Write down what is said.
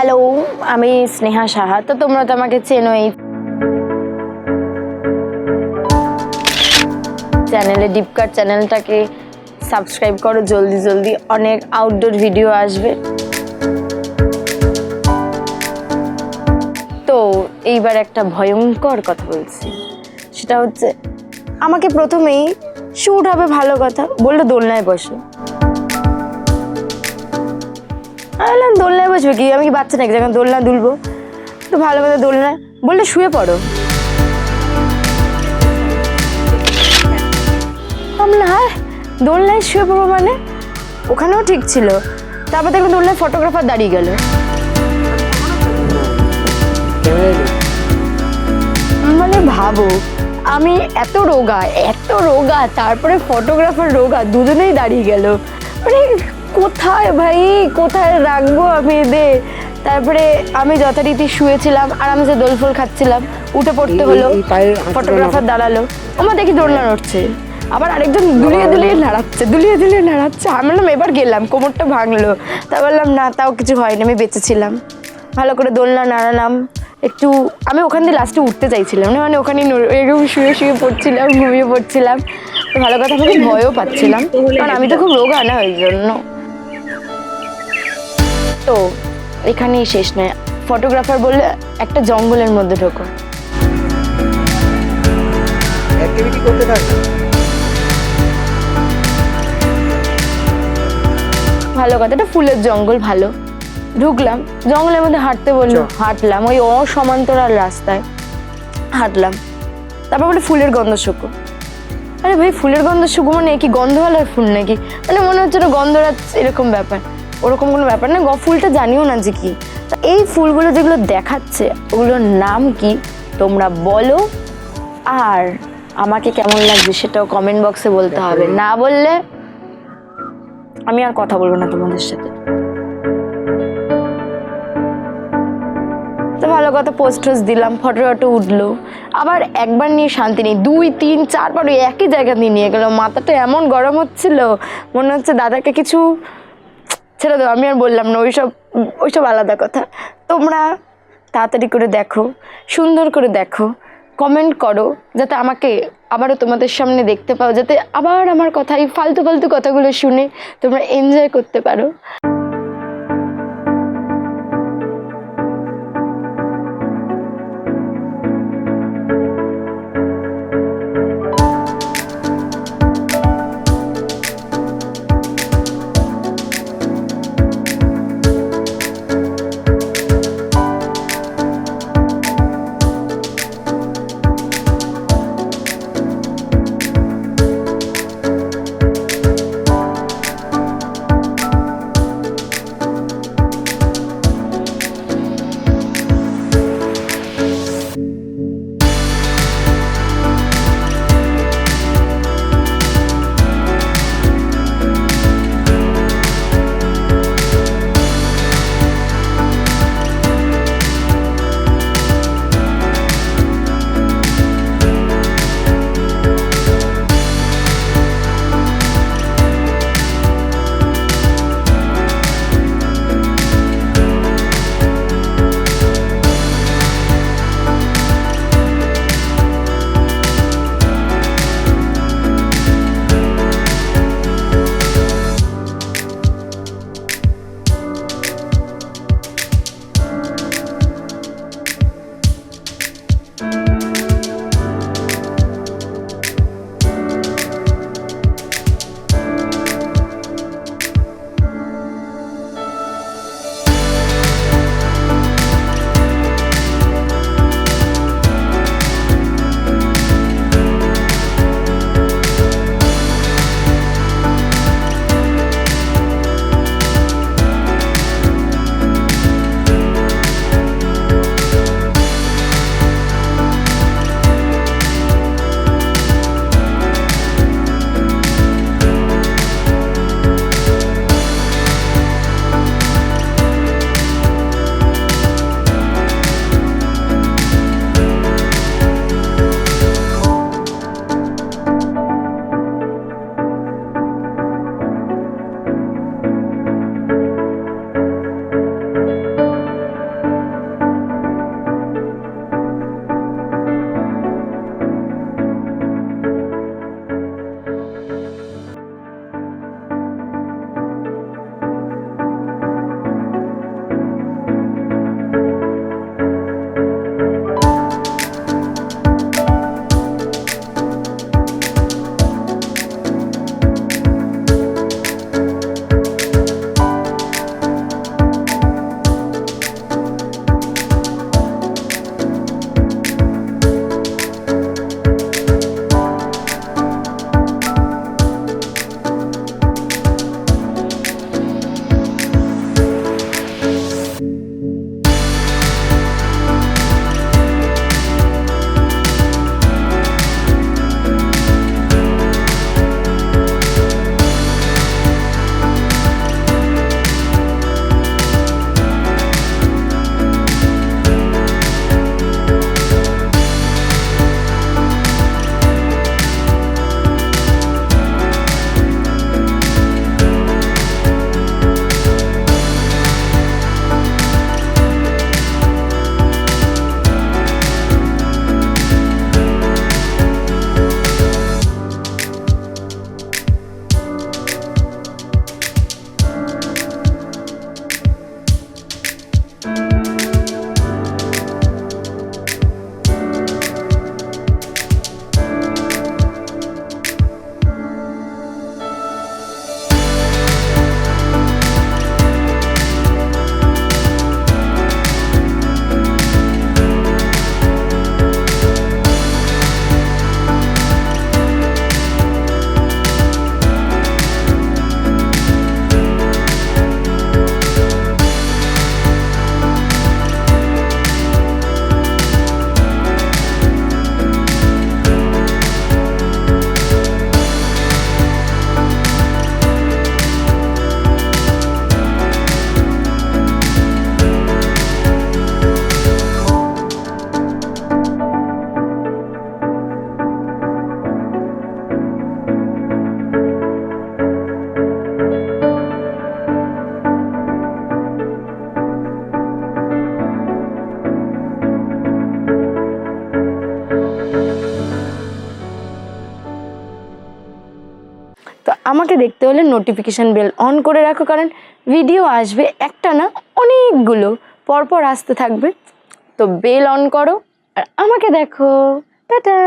Hello, আমি স্নেহা সাহা। তো তোমরা তো আমাকে চেনোই, চ্যানেলে ডিপকাট চ্যানেলটাকে সাবস্ক্রাইব করো জলদি জলদি, অনেক আউটডোর ভিডিও আসবে। তো এইবার একটা ভয়ঙ্কর কথা বলছি, সেটা হচ্ছে আমাকে প্রথমেই শ্যুট হবে, ভালো কথা বললো দোলনায় বসো। বললাম দোলনায় বসবে কি, আমি কি বাচ্চা নাকি যখন দোলনা দুলবো? তো ভালো কথা দোলনায় বললে শুয়ে পড়ো। আমরা হ্যাঁ দোলনায় শুয়ে পড়বো মানে? ওখানেও ঠিক ছিল, তারপর দেখলাম দোলনায় ফটোগ্রাফার দাঁড়িয়ে গেল। মানে ভাবো, আমি এত রোগা, তারপরে ফটোগ্রাফার রোগা, দুজনেই দাঁড়িয়ে গেল। মানে কোথায় ভাই, কোথায় রাখবো আমি এদের? তারপরে আমি যথারীতি শুয়েছিলাম, আরামসে দোলফোল খাচ্ছিলাম, উঠে পড়তে হলো, ফটোগ্রাফার দাঁড়ালো, আমার দেখি দোলনা নড়ছে, আবার আরেকজন দুলিয়ে নাড়াচ্ছে। আমি বললাম এবার গেলাম, কোমরটা ভাঙলো, তা বললাম না, তাও কিছু হয়নি, আমি বেঁচেছিলাম। ভালো করে দোলনা নাড়ালাম একটু, আমি ওখান দিয়ে লাস্টে উঠতে চাইছিলাম না, মানে ওখানেই এরকম শুয়ে পড়ছিলাম, ঘুমিয়ে পড়ছিলাম। তো ভালো কথা, আমি ভয়ও পাচ্ছিলাম, কারণ আমি তো খুব রোগা না, ওই জন্য। তো এখানেই শেষ নয়, ফটোগ্রাফার বললে একটা জঙ্গলের মধ্যে ঢোকো, অ্যাক্টিভিটি করতে থাকো। ভালো কথা, এটা ফুলের জঙ্গল, ভালো ঢুকলাম, জঙ্গলের মধ্যে হাঁটতে বললো, হাঁটলাম ওই অসমান্তরাল রাস্তায় হাঁটলাম। তারপর বলে ফুলের গন্ধ শুকো। আরে ভাই, ফুলের গন্ধ শুকো মানে কি গন্ধওয়ালার ফুল নাকি? মানে মনে হচ্ছে না গন্ধরাজ এরকম ব্যাপার, ওরকম কোনো ব্যাপার না। ফুলটা জানিও না যে কি। এই ফুলগুলো যেগুলো দেখাচ্ছে ওগুলোর নাম কি তোমরা বলো, আর আমাকে কেমন লাগছে সেটাও কমেন্ট বক্সে বলতে হবে, না বললে আমি আর কথা বলবো না তোমাদের সাথে। তো ভালো কথা, পোস্ট দিলাম, ফটো উঠলো, আবার একবার নিয়ে শান্তি নেই, 2, 3, 4 বার একই জায়গা নিয়ে গেল। মাথাটা এমন গরম হচ্ছিল, মনে হচ্ছে দাদাকে কিছু ছেড়ে দাও। আমি আর বললাম না, ওইসব আলাদা কথা। তোমরা তাড়াতাড়ি করে দেখো, সুন্দর করে দেখো, কমেন্ট করো, যাতে আমাকে আবারও তোমাদের সামনে দেখতে পাও, যাতে আবার আমার কথা, এই ফালতু কথাগুলো শুনে তোমরা এনজয় করতে পারো। আমাকে দেখতে হলে নোটিফিকেশান বেল অন করে রাখো, কারণ ভিডিও আসবে একটা না অনেকগুলো পরপর আসতে থাকবে। তো বেল অন করো আর আমাকে দেখো। টাটা।